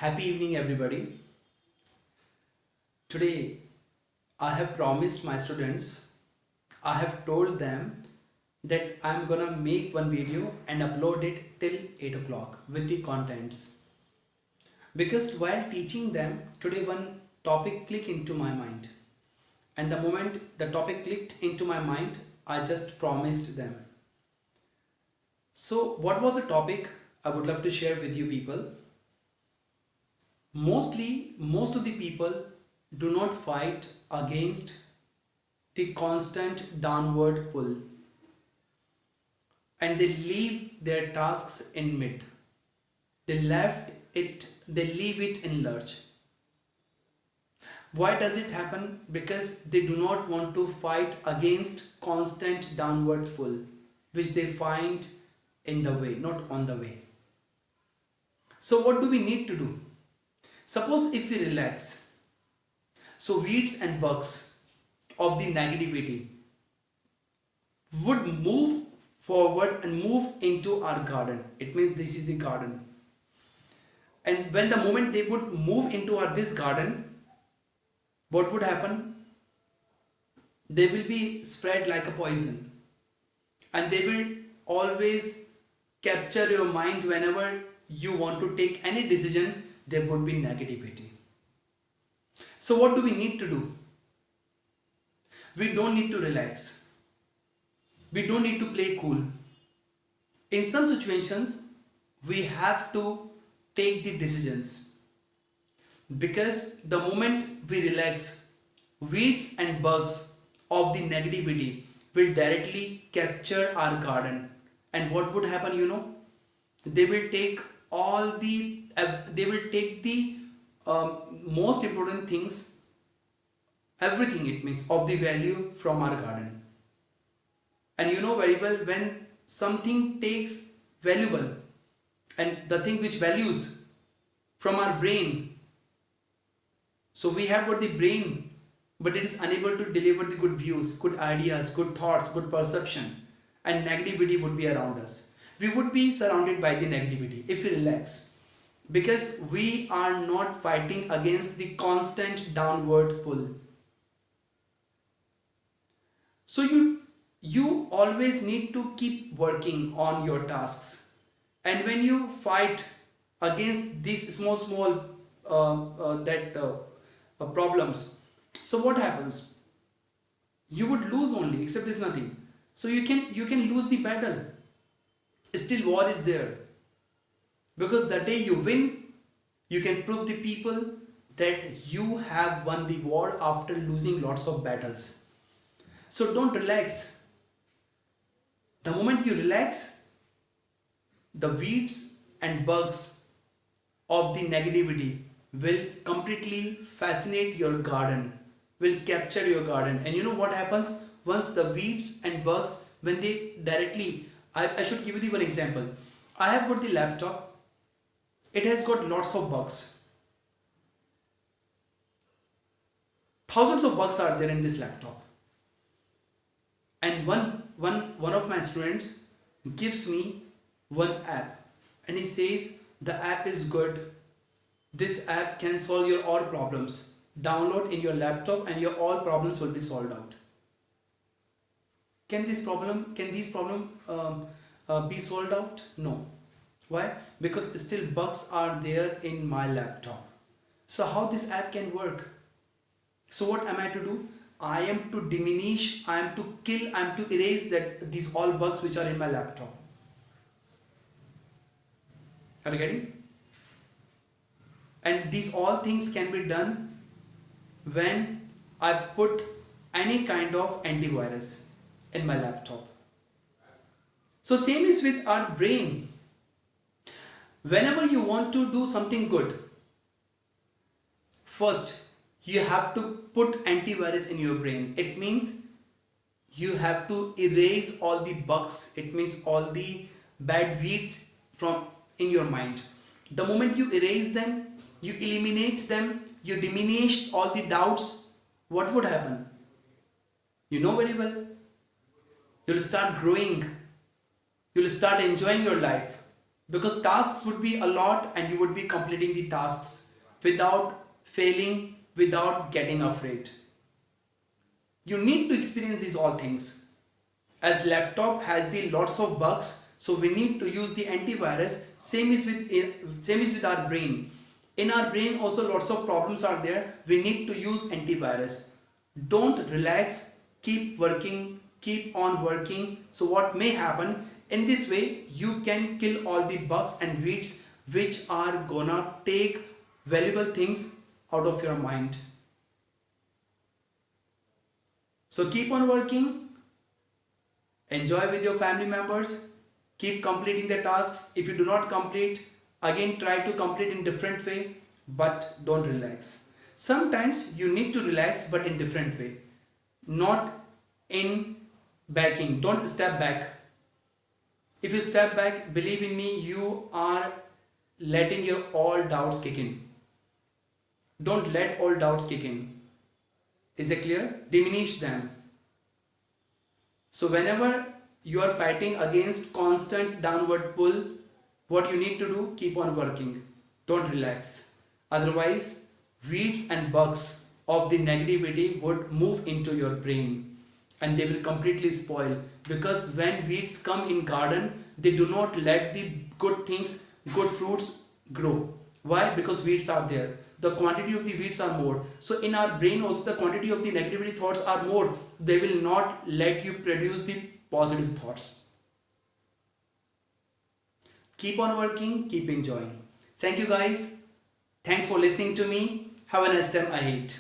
Happy evening, everybody. Today, I have promised my students, I have told them that I'm gonna make one video and upload it till 8 o'clock with the contents. Because while teaching them, today one topic clicked into my mind. And the moment the topic clicked into my mind, I just promised them. So, what was the topic I would love to share with you people? Most of the people do not fight against the constant downward pull and they leave their tasks in mid. They leave it in lurch. Why does it happen? Because they do not want to fight against constant downward pull, which they find in the way, not on the way. So what do we need to do? Suppose if we relax, so weeds and bugs of the negativity would move forward and move into our garden. It means this is the garden. And when the moment they would move into this garden, what would happen? They will be spread like a poison. And they will always capture your mind whenever you want to take any decision. There would be negativity. So what do we need to do? We don't need to relax. We don't need to play cool. In some situations, we have to take the decisions. Because the moment we relax, weeds and bugs of the negativity will directly capture our garden. And what would happen, They will take the most important things, everything it means of the value from our garden. And you know very well, when something takes valuable and the thing which values from our brain, so we have got the brain, but it is unable to deliver the good views, good ideas, good thoughts, good perception, and negativity would be around us. We would be surrounded by the negativity if we relax, because we are not fighting against the constant downward pull. So you always need to keep working on your tasks, and when you fight against these small problems, so what happens? You would lose only, except there's nothing. So you can lose the battle. Still war is there, because the day you win, you can prove the people that you have won the war after losing lots of battles. So don't relax. The moment you relax, the weeds and bugs of the negativity will completely fascinate your garden, will capture your garden. And you know what happens once the weeds and bugs, when they directly, I should give you the one example. I have got the laptop. It has got lots of bugs. Thousands of bugs are there in this laptop. And one of my students gives me one app and he says the app is good. This app can solve your all problems. Download in your laptop and your all problems will be solved out. Can these problems be solved out? No. Why? Because still bugs are there in my laptop. So how this app can work? So what am I to do? I am to diminish, I am to kill, I am to erase these all bugs which are in my laptop. Are you getting? And these all things can be done when I put any kind of antivirus in my laptop. So same is with our brain. Whenever you want to do something good, first you have to put antivirus in your brain. It means you have to erase all the bugs. It means all the bad weeds from in your mind. The moment you erase them, you eliminate them, you diminish all the doubts, what would happen? You know very well. You'll start growing. You'll start enjoying your life. because tasks would be a lot and you would be completing the tasks without failing, without getting afraid. You need to experience these all things. As laptop has the lots of bugs, so we need to use the antivirus. Same is with our brain. In our brain also lots of problems are there. We need to use antivirus. Don't relax, keep working, keep on working. So what may happen, in this way you can kill all the bugs and weeds which are gonna take valuable things out of your mind. So keep on working, enjoy with your family members, keep completing the tasks. If you do not complete, again try to complete in different way, but don't relax. Sometimes you need to relax, but in different way, not in backing. Don't step back. If you step back, believe in me, you are letting your all doubts kick in. Don't let all doubts kick in. Is it clear? Diminish them. So whenever you are fighting against constant downward pull, what you need to do, keep on working. Don't relax. Otherwise, weeds and bugs of the negativity would move into your brain and they will completely spoil. Because when weeds come in garden, they do not let the good things, good fruits grow. Why? Because weeds are there. The quantity of the weeds are more. So in our brain also the quantity of the negativity thoughts are more. They will not let you produce the positive thoughts. Keep on working, keep enjoying. Thank you guys. Thanks for listening to me. Have a nice time ahead.